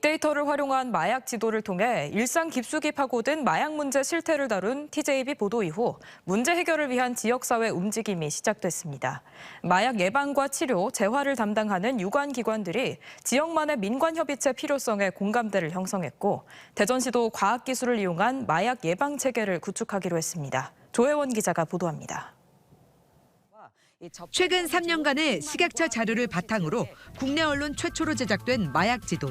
빅데이터를 활용한 마약 지도를 통해 일상 깊숙이 파고든 마약 문제 실태를 다룬 TJB 보도 이후 문제 해결을 위한 지역사회 움직임이 시작됐습니다. 마약 예방과 치료, 재활을 담당하는 유관기관들이 지역만의 민관협의체 필요성에 공감대를 형성했고 대전시도 과학기술을 이용한 마약 예방체계를 구축하기로 했습니다. 조혜원 기자가 보도합니다. 최근 3년간의 식약처 자료를 바탕으로 국내 언론 최초로 제작된 마약 지도.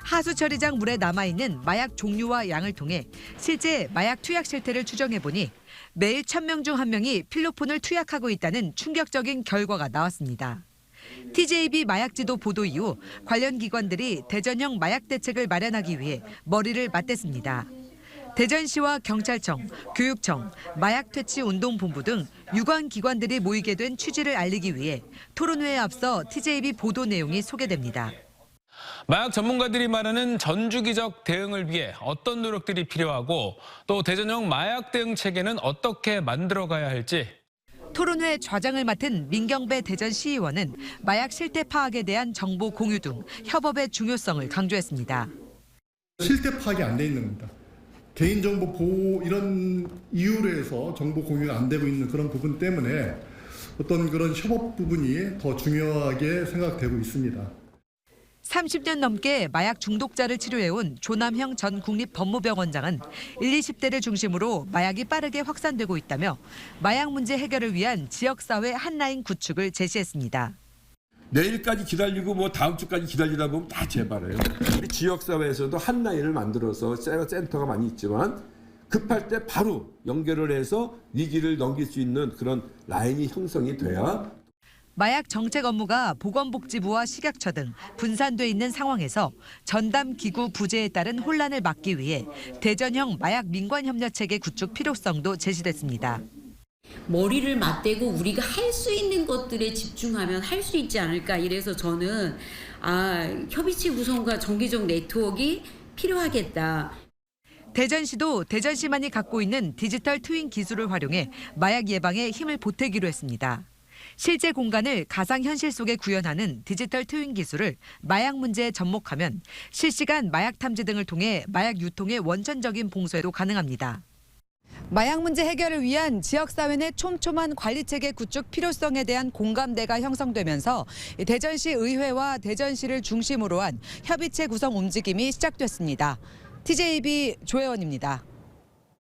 하수 처리장 물에 남아있는 마약 종류와 양을 통해 실제 마약 투약 실태를 추정해보니 매일 1,000명 중 1명이 필로폰을 투약하고 있다는 충격적인 결과가 나왔습니다. TJB 마약 지도 보도 이후 관련 기관들이 대전형 마약 대책을 마련하기 위해 머리를 맞댔습니다. 대전시와 경찰청, 교육청, 마약퇴치운동본부 등 유관기관들이 모이게 된 취지를 알리기 위해 토론회에 앞서 TJB 보도 내용이 소개됩니다. 마약 전문가들이 말하는 전주기적 대응을 위해 어떤 노력들이 필요하고 또 대전형 마약 대응 체계는 어떻게 만들어가야 할지. 토론회 좌장을 맡은 민경배 대전시의원은 마약 실태 파악에 대한 정보 공유 등 협업의 중요성을 강조했습니다. 실태 파악이 안 돼 있는 겁니다. 개인정보 보호 이런 이유로 해서 정보 공유가 안 되고 있는 그런 부분 때문에 어떤 그런 협업 부분이 더 중요하게 생각되고 있습니다. 30년 넘게 마약 중독자를 치료해온 조남형 전 국립법무병원장은 20대를 중심으로 마약이 빠르게 확산되고 있다며 마약 문제 해결을 위한 지역사회 한라인 구축을 제시했습니다. 내일까지 기다리고 다음 주까지 기다리다 보면 다 재발해요. 우리 지역사회에서도 한라인을 만들어서 센터가 많이 있지만 급할 때 바로 연결을 해서 위기를 넘길 수 있는 그런 라인이 형성이 돼야. 마약 정책 업무가 보건복지부와 식약처 등 분산돼 있는 상황에서 전담 기구 부재에 따른 혼란을 막기 위해 대전형 마약 민관협력체계 구축 필요성도 제시됐습니다. 머리를 맞대고 우리가 할 수 있는 것들에 집중하면 할 수 있지 않을까. 이래서 저는 협의체 구성과 정기적 네트워크가 필요하겠다. 대전시도 대전시만이 갖고 있는 디지털 트윈 기술을 활용해 마약 예방에 힘을 보태기로 했습니다. 실제 공간을 가상현실 속에 구현하는 디지털 트윈 기술을 마약 문제에 접목하면 실시간 마약 탐지 등을 통해 마약 유통의 원천적인 봉쇄도 가능합니다. 마약 문제 해결을 위한 지역사회 내 촘촘한 관리체계 구축 필요성에 대한 공감대가 형성되면서 대전시 의회와 대전시를 중심으로 한 협의체 구성 움직임이 시작됐습니다. TJB 조혜원입니다.